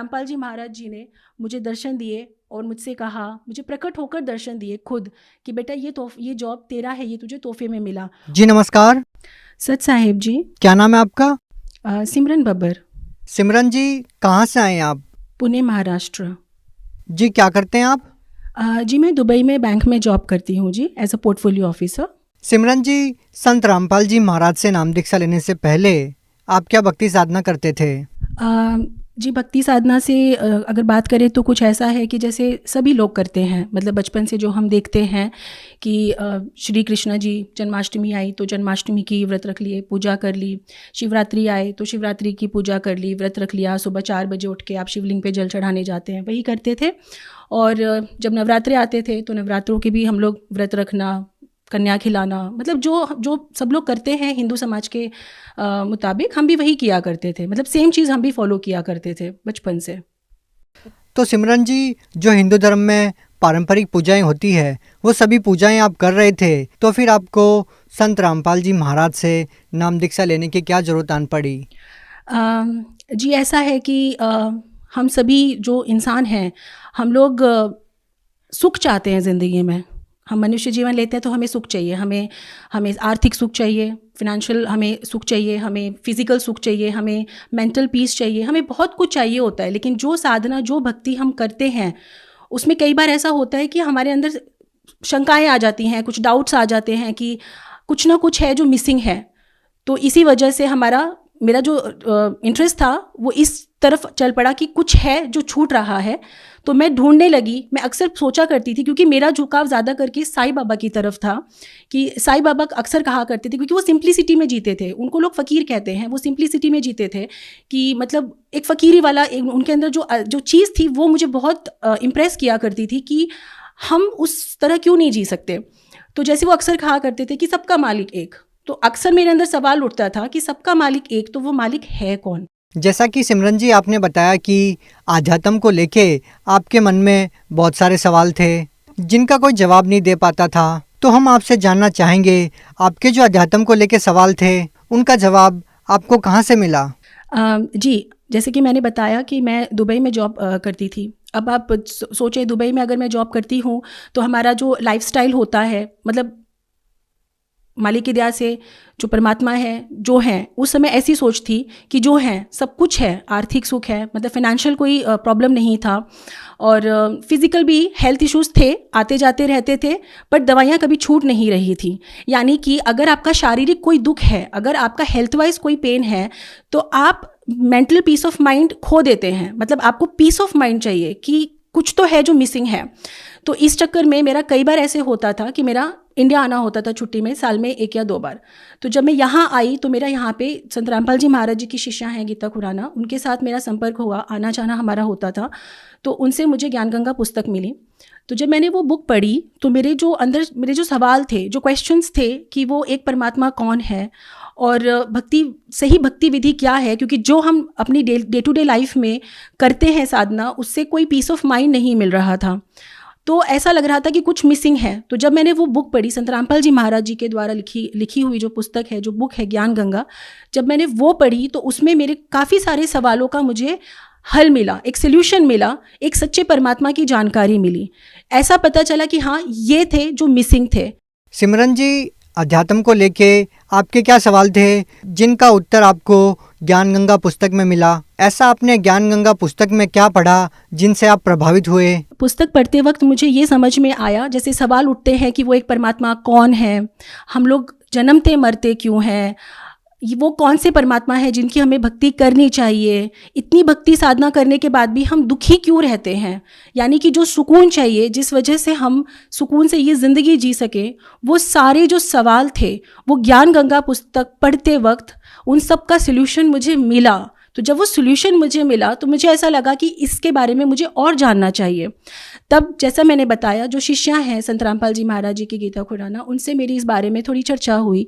रामपाल जी महाराज जी ने मुझे दर्शन दिए और मुझसे कहा, मुझे प्रकट होकर दर्शन दिए खुद कि बेटा ये जॉब तेरा है, ये तुझे तोहफे में मिला। जी नमस्कार। सच साहेब जी। क्या नाम है आपका? सिमरन बब्बर। सिमरन जी, कहाँ से आए हैं आप? पुणे, महाराष्ट्र। जी क्या करते हैं आप? जी मैं दुबई में बैंक में जॉब करती हूँ जी, एज अ पोर्टफोलियो ऑफिसर। सिमरन जी, संत रामपाल जी महाराज से नाम दीक्षा लेने से पहले आप क्या भक्ति साधना करते थे? जी भक्ति साधना से अगर बात करें तो कुछ ऐसा है कि जैसे सभी लोग करते हैं, मतलब बचपन से जो हम देखते हैं कि श्री कृष्ण जी जन्माष्टमी आई तो जन्माष्टमी की व्रत रख लिए, पूजा कर ली। शिवरात्रि आए तो शिवरात्रि की पूजा कर ली, व्रत रख लिया। सुबह 4 बजे उठ के आप शिवलिंग पे जल चढ़ाने जाते हैं, वही करते थे। और जब नवरात्रे आते थे तो नवरात्रों के भी हम लोग व्रत रखना, कन्या खिलाना, मतलब जो सब लोग करते हैं हिंदू समाज के मुताबिक हम भी वही किया करते थे, मतलब सेम चीज़ हम भी फॉलो किया करते थे बचपन से। तो सिमरन जी, जो हिंदू धर्म में पारंपरिक पूजाएं होती है वो सभी पूजाएं आप कर रहे थे, तो फिर आपको संत रामपाल जी महाराज से नाम दीक्षा लेने की क्या ज़रूरत आन पड़ी? जी ऐसा है कि हम सभी जो इंसान हैं हम लोग सुख चाहते हैं ज़िंदगी में। हम मनुष्य जीवन लेते हैं तो हमें सुख चाहिए, हमें आर्थिक सुख चाहिए, फिनेंशियल हमें सुख चाहिए, हमें फिज़िकल सुख चाहिए, हमें मेंटल पीस चाहिए, हमें बहुत कुछ चाहिए होता है। लेकिन जो साधना, जो भक्ति हम करते हैं उसमें कई बार ऐसा होता है कि हमारे अंदर शंकाएं आ जाती हैं, कुछ डाउट्स आ जाते हैं कि कुछ ना कुछ है जो मिसिंग है। तो इसी वजह से मेरा जो इंटरेस्ट था वो इस तरफ चल पड़ा कि कुछ है जो छूट रहा है। तो मैं ढूंढने लगी। मैं अक्सर सोचा करती थी, क्योंकि मेरा झुकाव ज़्यादा करके साईं बाबा की तरफ था, कि साईं बाबा अक्सर कहा करते थे, क्योंकि वो सिंप्लिसिटी में जीते थे। उनको लोग फ़कीर कहते हैं, वो सिंप्लिसिटी में जीते थे कि मतलब एक फ़कीरी वाला उनके अंदर जो चीज़ थी वो मुझे बहुत इम्प्रेस किया करती थी कि हम उस तरह क्यों नहीं जी सकते। तो जैसे वो अक्सर कहा करते थे कि सबका मालिक एक, तो अक्सर मेरे अंदर सवाल उठता था कि सबका मालिक एक, तो वो मालिक है कौन? जैसा कि सिमरन जी आपने बताया कि आध्यात्म को लेके आपके मन में बहुत सारे सवाल थे जिनका कोई जवाब नहीं दे पाता था, तो हम आपसे जानना चाहेंगे आपके जो आध्यात्म को लेके सवाल थे उनका जवाब आपको कहाँ से मिला? जी जैसे कि मैंने बताया कि मैं दुबई में जॉब करती थी। अब आप सोचें, दुबई में अगर मैं जॉब करती हूँ तो हमारा जो लाइफस्टाइल होता है, मतलब मालिक की दया से जो परमात्मा है, जो हैं, उस समय ऐसी सोच थी कि जो हैं सब कुछ है, आर्थिक सुख है, मतलब फिनेंशियल कोई प्रॉब्लम नहीं था, और फिज़िकल भी हेल्थ इश्यूज़ थे, आते जाते रहते थे, पर दवाइयाँ कभी छूट नहीं रही थी। यानी कि अगर आपका शारीरिक कोई दुख है, अगर आपका हेल्थ वाइज कोई पेन है, तो आप मेंटल पीस ऑफ माइंड खो देते हैं। मतलब आपको पीस ऑफ माइंड चाहिए कि कुछ तो है जो मिसिंग है। तो इस चक्कर में मेरा कई बार ऐसे होता था कि मेरा इंडिया आना होता था छुट्टी में, साल में 1 या 2 बार। तो जब मैं यहाँ आई तो मेरा यहाँ पे संत रामपाल जी महाराज जी की शिष्या हैं गीता खुराना, उनके साथ मेरा संपर्क हुआ, आना जाना हमारा होता था। तो उनसे मुझे ज्ञान गंगा पुस्तक मिली। तो जब मैंने वो बुक पढ़ी तो मेरे जो सवाल थे, जो क्वेश्चंस थे कि वो एक परमात्मा कौन है और सही भक्ति विधि क्या है, क्योंकि जो हम अपनी डे टू डे लाइफ में करते हैं साधना, उससे कोई पीस ऑफ माइंड नहीं मिल रहा था। तो ऐसा लग रहा था कि कुछ मिसिंग है। तो जब मैंने वो बुक पढ़ी, संत रामपाल जी महाराज जी के द्वारा लिखी हुई जो पुस्तक है, जो बुक है ज्ञान गंगा, जब मैंने वो पढ़ी तो उसमें मेरे काफ़ी सारे सवालों का मुझे हल मिला, एक सोल्यूशन मिला, एक सच्चे परमात्मा की जानकारी मिली। ऐसा पता चला कि हाँ, ये थे जो मिसिंग थे। सिमरन जी, अध्यात्म को लेके आपके क्या सवाल थे जिनका उत्तर आपको ज्ञान गंगा पुस्तक में मिला? ऐसा आपने ज्ञान गंगा पुस्तक में क्या पढ़ा जिनसे आप प्रभावित हुए? पुस्तक पढ़ते वक्त मुझे ये समझ में आया, जैसे सवाल उठते हैं कि वो एक परमात्मा कौन है, हम लोग जन्मते मरते क्यों हैं, वो कौन से परमात्मा है जिनकी हमें भक्ति करनी चाहिए, इतनी भक्ति साधना करने के बाद भी हम दुखी क्यों रहते हैं, यानी कि जो सुकून चाहिए, जिस वजह से हम सुकून से ये ज़िंदगी जी सके, वो सारे जो सवाल थे वो ज्ञान गंगा पुस्तक पढ़ते वक्त उन सब का सल्यूशन मुझे मिला। तो जब वो सॉल्यूशन मुझे मिला तो मुझे ऐसा लगा कि इसके बारे में मुझे और जानना चाहिए। तब जैसा मैंने बताया, जो शिष्या हैं संत रामपाल जी महाराज जी की गीता खुराना, उनसे मेरी इस बारे में थोड़ी चर्चा हुई।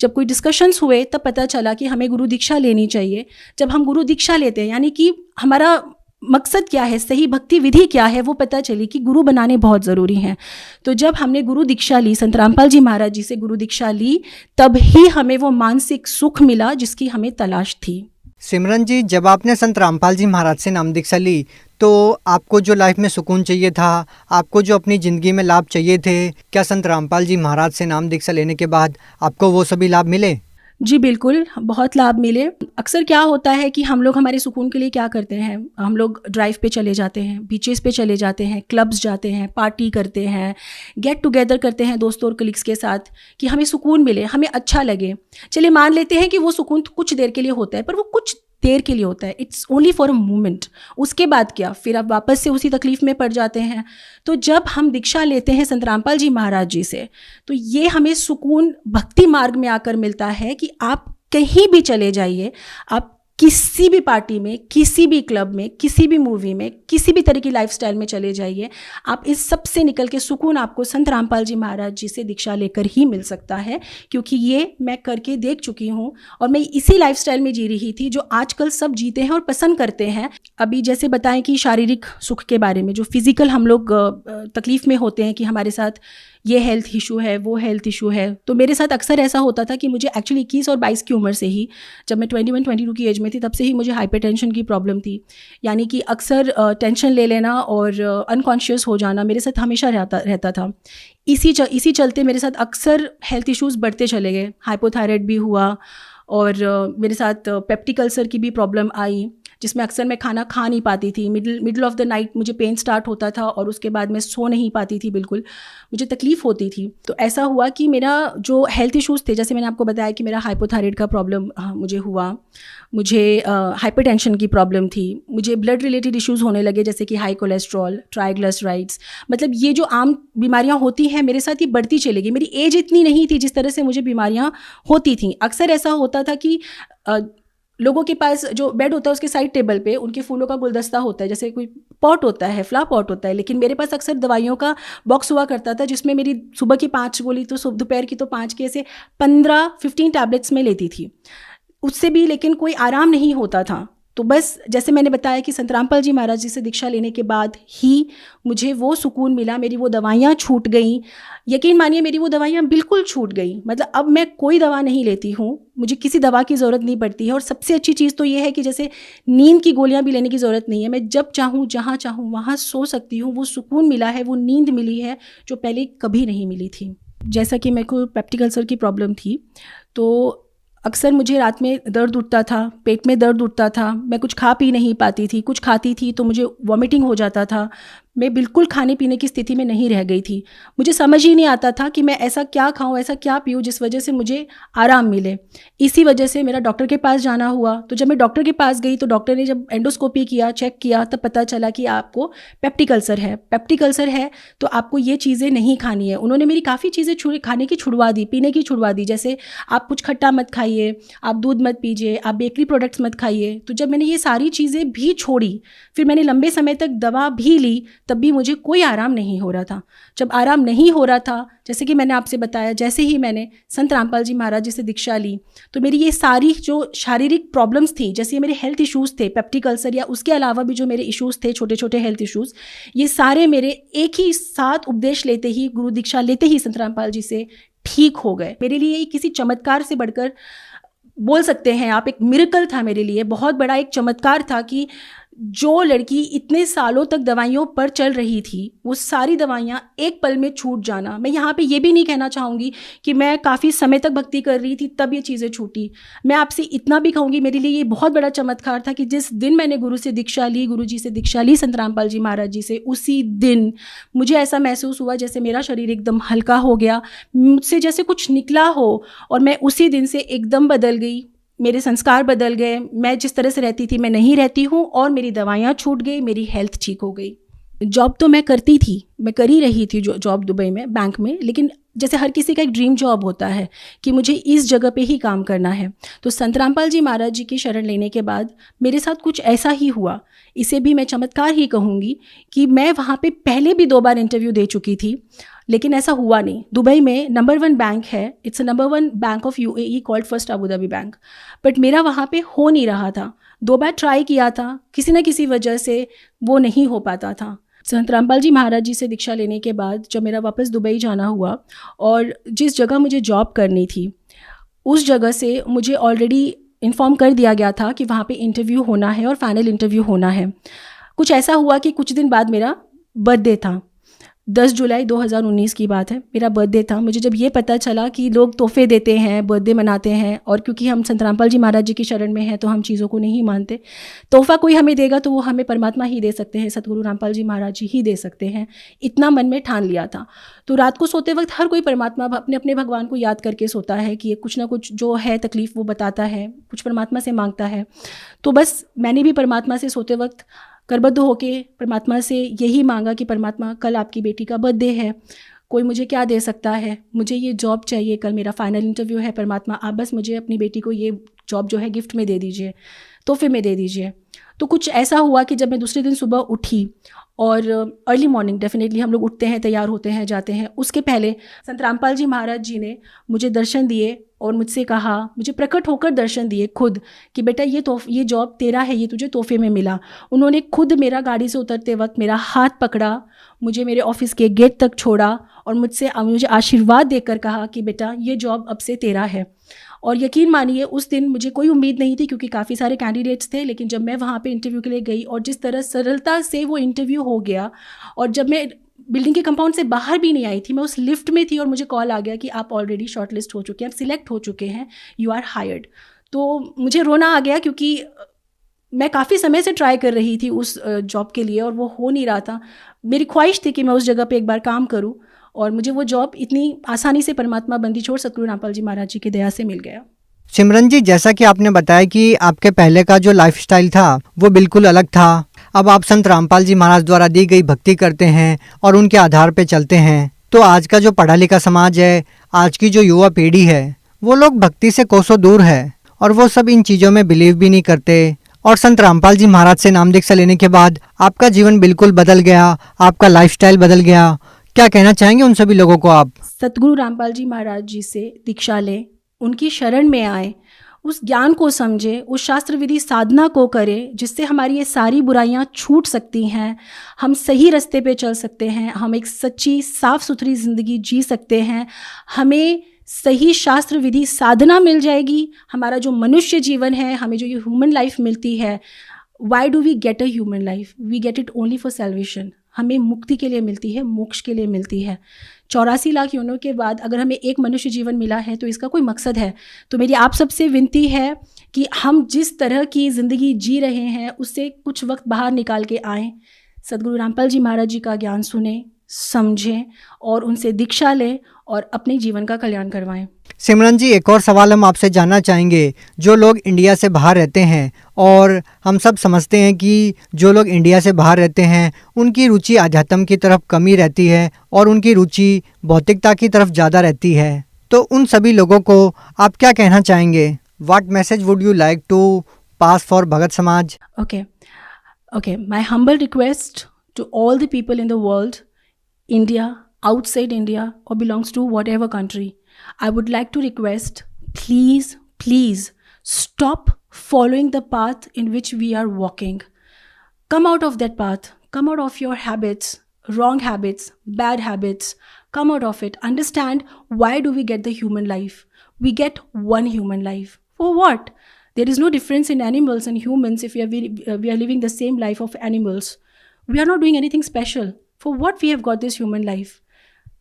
जब कोई डिस्कशंस हुए तब पता चला कि हमें गुरु दीक्षा लेनी चाहिए। जब हम गुरु दीक्षा लेते हैं, यानी कि हमारा मकसद क्या है, सही भक्ति विधि क्या है, वो पता चली कि गुरु बनाने बहुत ज़रूरी हैं। तो जब हमने गुरु दीक्षा ली, संत रामपाल जी महाराज जी से गुरु दीक्षा ली, तब ही हमें वो मानसिक सुख मिला जिसकी हमें तलाश थी। सिमरन जी, जब आपने संत रामपाल जी महाराज से नाम दीक्षा ली तो आपको जो लाइफ में सुकून चाहिए था, आपको जो अपनी ज़िंदगी में लाभ चाहिए थे, क्या संत रामपाल जी महाराज से नाम दीक्षा लेने के बाद आपको वो सभी लाभ मिले? जी बिल्कुल, बहुत लाभ मिले। अक्सर क्या होता है कि हम लोग हमारे सुकून के लिए क्या करते हैं, हम लोग ड्राइव पे चले जाते हैं, बीचेस पे चले जाते हैं, क्लब्स जाते हैं, पार्टी करते हैं, गेट टुगेदर करते हैं दोस्तों और कलीग्स के साथ कि हमें सुकून मिले, हमें अच्छा लगे। चलिए मान लेते हैं कि वो सुकून कुछ देर के लिए होता है, पर वो कुछ देर के लिए होता है, it's only for a moment. उसके बाद क्या, फिर आप वापस से उसी तकलीफ़ में पड़ जाते हैं। तो जब हम दीक्षा लेते हैं संत रामपाल जी महाराज जी से, तो ये हमें सुकून भक्ति मार्ग में आकर मिलता है कि आप कहीं भी चले जाइए, आप किसी भी पार्टी में, किसी भी क्लब में, किसी भी मूवी में, किसी भी तरह की लाइफस्टाइल में चले जाइए, आप इस सब से निकल के सुकून आपको संत रामपाल जी महाराज जी से दीक्षा लेकर ही मिल सकता है। क्योंकि ये मैं करके देख चुकी हूँ और मैं इसी लाइफस्टाइल में जी रही थी जो आजकल सब जीते हैं और पसंद करते हैं। अभी जैसे बताएं कि शारीरिक सुख के बारे में, जो फिज़िकल हम लोग तकलीफ़ में होते हैं कि हमारे साथ ये हेल्थ इशू है, वो हेल्थ इशू है, तो मेरे साथ अक्सर ऐसा होता था कि मुझे एक्चुअली 21 और 22 की उम्र से ही, जब मैं 21-22 की एज में थी, तब से ही मुझे हाइपरटेंशन की प्रॉब्लम थी। यानी कि अक्सर टेंशन ले लेना और अनकॉन्शियस हो जाना मेरे साथ हमेशा रहता था। इसी चलते मेरे साथ अक्सर हेल्थ इश्यूज़ बढ़ते चले गए। हाइपोथायराइड भी हुआ और मेरे साथ पेप्टिक अल्सर की भी प्रॉब्लम आई, जिसमें अक्सर मैं खाना खा नहीं पाती थी। मिडल ऑफ द नाइट मुझे पेन स्टार्ट होता था और उसके बाद मैं सो नहीं पाती थी, बिल्कुल मुझे तकलीफ़ होती थी। तो ऐसा हुआ कि मेरा जो हेल्थ इश्यूज़ थे, जैसे मैंने आपको बताया कि मेरा हाइपोथायराइड का प्रॉब्लम मुझे हुआ, मुझे हाइपरटेंशन की प्रॉब्लम थी, मुझे ब्लड रिलेटेड इश्यूज़ होने लगे जैसे कि हाई कोलेस्ट्रॉल, ट्राइग्लिसराइड्स, मतलब ये जो आम बीमारियां होती हैं मेरे साथ ये बढ़ती चली गई। मेरी एज इतनी नहीं थी जिस तरह से मुझे बीमारियां होती थीं। अक्सर ऐसा होता था कि लोगों के पास जो बेड होता है उसके साइड टेबल पे उनके फूलों का गुलदस्ता होता है, जैसे कोई पॉट होता है, फ्लावर पॉट होता है, लेकिन मेरे पास अक्सर दवाइयों का बॉक्स हुआ करता था जिसमें मेरी सुबह की 5 गोली तो दोपहर की तो 5 की, ऐसे 15-15 टैबलेट्स में लेती थी। उससे भी लेकिन कोई आराम नहीं होता था। तो बस जैसे मैंने बताया कि संत रामपाल जी महाराज जी से दीक्षा लेने के बाद ही मुझे वो सुकून मिला, मेरी वो दवाइयाँ छूट गई। यकीन मानिए मेरी वो दवाइयाँ बिल्कुल छूट गई, मतलब अब मैं कोई दवा नहीं लेती हूँ, मुझे किसी दवा की ज़रूरत नहीं पड़ती है। और सबसे अच्छी चीज़ तो ये है कि जैसे नींद की गोलियाँ भी लेने की ज़रूरत नहीं है, मैं जब चाहूँ जहाँ चाहूँ वहाँ सो सकती हूँ। वो सुकून मिला है, वो नींद मिली है जो पहले कभी नहीं मिली थी। जैसा कि मेरे को पेप्टिक अल्सर की प्रॉब्लम थी, तो अक्सर मुझे रात में दर्द उठता था, पेट में दर्द उठता था, मैं कुछ खा पी नहीं पाती थी, कुछ खाती थी तो मुझे वॉमिटिंग हो जाता था, मैं बिल्कुल खाने पीने की स्थिति में नहीं रह गई थी। मुझे समझ ही नहीं आता था कि मैं ऐसा क्या खाऊं, ऐसा क्या पीऊं जिस वजह से मुझे आराम मिले। इसी वजह से मेरा डॉक्टर के पास जाना हुआ। तो जब मैं डॉक्टर के पास गई तो डॉक्टर ने जब एंडोस्कोपी किया, चेक किया, तब पता चला कि आपको पेप्टिक अल्सर है। पेप्टिक अल्सर है तो आपको ये चीज़ें नहीं खानी है। उन्होंने मेरी काफ़ी चीज़ें खाने की छुड़वा दी, पीने की छुड़वा दी, जैसे आप कुछ खट्टा मत खाइए, आप दूध मत पीजिए, आप बेकरी प्रोडक्ट्स मत खाइए। तो जब मैंने ये सारी चीज़ें भी छोड़ी, फिर मैंने लंबे समय तक दवा भी ली, तब भी मुझे कोई आराम नहीं हो रहा था। जब आराम नहीं हो रहा था, जैसे कि मैंने आपसे बताया, जैसे ही मैंने संत रामपाल जी महाराज जी से दीक्षा ली, तो मेरी ये सारी जो शारीरिक प्रॉब्लम्स थी, जैसे मेरे हेल्थ इश्यूज़ थे, पेप्टिक अल्सर या उसके अलावा भी जो मेरे इश्यूज़ थे, छोटे छोटे हेल्थ इश्यूज़, ये सारे मेरे एक ही साथ उपदेश लेते ही, गुरु दीक्षा लेते ही संत रामपाल जी से ठीक हो गए। मेरे लिए ये किसी चमत्कार से बढ़कर बोल सकते हैं आप, एक मिरेकल था मेरे लिए, बहुत बड़ा एक चमत्कार था कि जो लड़की इतने सालों तक दवाइयों पर चल रही थी, वो सारी दवाइयाँ एक पल में छूट जाना। मैं यहाँ पे ये भी नहीं कहना चाहूँगी कि मैं काफ़ी समय तक भक्ति कर रही थी तब ये चीज़ें छूटी। मैं आपसे इतना भी कहूँगी, मेरे लिए ये बहुत बड़ा चमत्कार था कि जिस दिन मैंने गुरु से दीक्षा ली, गुरु जी से दीक्षा ली संत रामपाल जी महाराज जी से, उसी दिन मुझे ऐसा महसूस हुआ जैसे मेरा शरीर एकदम हल्का हो गया, मुझसे जैसे कुछ निकला हो, और मैं उसी दिन से एकदम बदल गई। मेरे संस्कार बदल गए, मैं जिस तरह से रहती थी मैं नहीं रहती हूँ, और मेरी दवाइयाँ छूट गई, मेरी हेल्थ ठीक हो गई। जॉब तो मैं करती थी, मैं कर ही रही थी जॉब दुबई में, बैंक में, लेकिन जैसे हर किसी का एक ड्रीम जॉब होता है कि मुझे इस जगह पे ही काम करना है। तो संत रामपाल जी महाराज जी की शरण लेने के बाद मेरे साथ कुछ ऐसा ही हुआ, इसे भी मैं चमत्कार ही कहूँगी, कि मैं वहाँ पे पहले भी 2 बार इंटरव्यू दे चुकी थी, लेकिन ऐसा हुआ नहीं। दुबई में नंबर 1 बैंक है, it's a number 1 bank of UAE called first Abu Dhabi bank, but मेरा वहाँ पे हो नहीं रहा था। 2 बार ट्राई किया था, किसी न किसी वजह से वो नहीं हो पाता था। संत रामपाल जी महाराज जी से दीक्षा लेने के बाद जब मेरा वापस दुबई जाना हुआ, और जिस जगह मुझे जॉब करनी थी उस जगह से मुझे ऑलरेडी इन्फॉर्म कर दिया गया था कि वहाँ पे इंटरव्यू होना है और फाइनल इंटरव्यू होना है। कुछ ऐसा हुआ कि कुछ दिन बाद मेरा बर्थडे था, 10 जुलाई 2019 की बात है, मेरा बर्थडे था। मुझे जब ये पता चला कि लोग तोहफे देते हैं, बर्थडे मनाते हैं, और क्योंकि हम संत रामपाल जी महाराज जी की शरण में हैं तो हम चीज़ों को नहीं मानते। तोहफा कोई हमें देगा तो वो हमें परमात्मा ही दे सकते हैं, सतगुरु रामपाल जी महाराज जी ही दे सकते हैं, इतना मन में ठान लिया था। तो रात को सोते वक्त हर कोई परमात्मा अपने अपने भगवान को याद करके सोता है कि ये कुछ ना कुछ जो है तकलीफ़ वो बताता है, कुछ परमात्मा से मांगता है। तो बस मैंने भी परमात्मा से सोते वक्त करबद्ध होके परमात्मा से यही मांगा कि परमात्मा कल आपकी बेटी का बर्थडे है, कोई मुझे क्या दे सकता है, मुझे ये जॉब चाहिए, कल मेरा फाइनल इंटरव्यू है, परमात्मा आप बस मुझे अपनी बेटी को ये जॉब जो है गिफ्ट में दे दीजिए, तोहफे में दे दीजिए। तो कुछ ऐसा हुआ कि जब मैं दूसरे दिन सुबह उठी, और अर्ली मॉर्निंग डेफिनेटली हम लोग उठते हैं, तैयार होते हैं, जाते हैं, उसके पहले संत रामपाल जी महाराज जी ने मुझे दर्शन दिए और मुझसे कहा, मुझे प्रकट होकर दर्शन दिए खुद कि बेटा ये जॉब तेरा है, ये तुझे तोहफे में मिला। उन्होंने खुद मेरा गाड़ी से उतरते वक्त मेरा हाथ पकड़ा, मुझे मेरे ऑफिस के गेट तक छोड़ा और मुझे आशीर्वाद देकर कहा कि बेटा ये जॉब अब से तेरा है। और यकीन मानिए उस दिन मुझे कोई उम्मीद नहीं थी क्योंकि काफ़ी सारे कैंडिडेट्स थे, लेकिन जब मैं वहाँ पे इंटरव्यू के लिए गई और जिस तरह सरलता से वो इंटरव्यू हो गया, और जब मैं बिल्डिंग के कंपाउंड से बाहर भी नहीं आई थी, मैं उस लिफ्ट में थी और मुझे कॉल आ गया कि आप ऑलरेडी शॉर्टलिस्ट हो चुके हैं, आप सिलेक्ट हो चुके हैं, यू आर हायर्ड। तो मुझे रोना आ गया क्योंकि मैं काफ़ी समय से ट्राई कर रही थी उस जॉब के लिए और वो हो नहीं रहा था। मेरी ख्वाहिश थी कि मैं उस जगह पे एक बार काम करूं, और मुझे वो जॉब इतनी आसानी से परमात्मा बंदी छोड़ सतगुरु रामपाल जी महाराज जी की दया से मिल गया। सिमरन जी, जैसा कि आपने बताया कि आपके पहले का जो लाइफस्टाइल था वो बिल्कुल अलग था, अब आप संत रामपाल जी महाराज द्वारा दी गई भक्ति करते हैं और उनके आधार पे चलते हैं। तो आज का जो पढ़ा लिखा समाज है, आज की जो युवा पीढ़ी है, वो लोग भक्ति से कोसों दूर है और वो सब इन चीज़ों में बिलीव भी नहीं करते। और संत रामपाल जी महाराज से नाम दीक्षा लेने के बाद आपका जीवन बिल्कुल बदल गया, आपका लाइफस्टाइल बदल गया। क्या कहना चाहेंगे उन सभी लोगों को आप? सतगुरु रामपाल जी महाराज जी से दीक्षा लें, उनकी शरण में आए, उस ज्ञान को समझे, उस शास्त्र विधि साधना को करें जिससे हमारी ये सारी बुराइयां छूट सकती हैं, हम सही रास्ते पे चल सकते हैं, हम एक सच्ची साफ सुथरी ज़िंदगी जी सकते हैं, हमें सही शास्त्र विधि साधना मिल जाएगी। हमारा जो मनुष्य जीवन है, हमें जो ये ह्यूमन लाइफ मिलती है, why do we get a human life? We get it only for salvation. हमें मुक्ति के लिए मिलती है, मोक्ष के लिए मिलती है। 84 लाख योनियों के बाद अगर हमें एक मनुष्य जीवन मिला है तो इसका कोई मकसद है। तो मेरी आप सबसे विनती है कि हम जिस तरह की ज़िंदगी जी रहे हैं उससे कुछ वक्त बाहर निकाल के आएँ, सतगुरु रामपाल जी महाराज जी का ज्ञान सुने, समझें और उनसे दीक्षा लें और अपने जीवन का कल्याण करवाएं। सिमरन जी, एक और सवाल हम आपसे जानना चाहेंगे। जो लोग इंडिया से बाहर रहते हैं, और हम सब समझते हैं कि जो लोग इंडिया से बाहर रहते हैं उनकी रुचि आध्यात्म की तरफ कमी रहती है और उनकी रुचि भौतिकता की तरफ ज़्यादा रहती है, तो उन सभी लोगों को आप क्या कहना चाहेंगे? What message would you like to pass for Bhagat Samaj? Okay, my humble request to all the people in the world, India, outside India, or belongs to whatever country, I would like to request, please stop following the path in which we are walking. Come out of that path. Come out of your habits, wrong habits, bad habits. Come out of it. Understand, why do we get the human life? We get one human life. For what? There is no difference in animals and humans if we are living the same life of animals. We are not doing anything special. For what we have got this human life?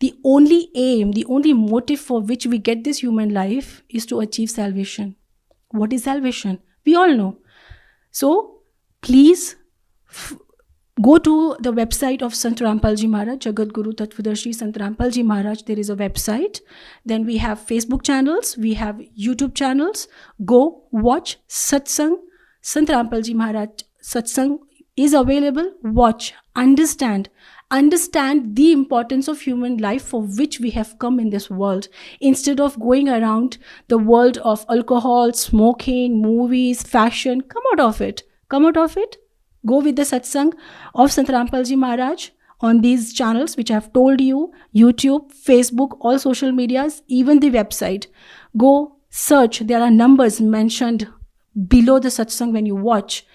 The only aim, the only motive for which we get this human life is to achieve salvation. What is salvation? We all know. So, please go to the website of Sant Rampal Ji Maharaj, Jagat Guru Tattvadarshi Sant Rampal Ji Maharaj. There is a website. Then we have Facebook channels. We have YouTube channels. Go watch Satsang. Sant Rampal Ji Maharaj Satsang is available. Watch. Understand the importance of human life for which we have come in this world. Instead of going around the world of alcohol, smoking, movies, fashion, come out of it. Come out of it. Go with the satsang of Sant Rampal Ji Maharaj on these channels which I have told you, YouTube, Facebook, all social medias, even the website. Go search. There are numbers mentioned below the satsang when you watch.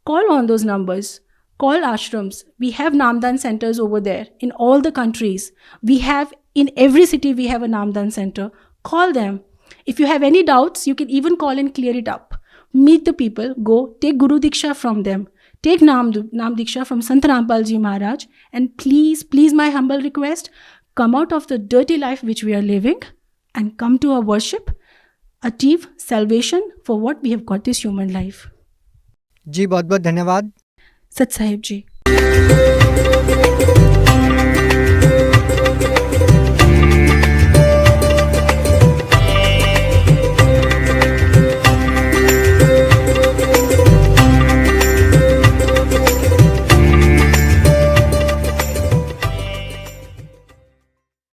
Call on those numbers. Call ashrams. We have Namdan centers over there in all the countries. We have in every city we have a Namdan center. Call them. If you have any doubts, you can even call and clear it up. meet the people, go take Guru Diksha from them, take Nam Diksha from Sant Rampal Ji Maharaj, and please, my humble request, come out of the dirty life which we are living and come to our worship, achieve salvation for what we have got this human life. जी बहुत बहुत धन्यवाद। Sat Sahib Ji.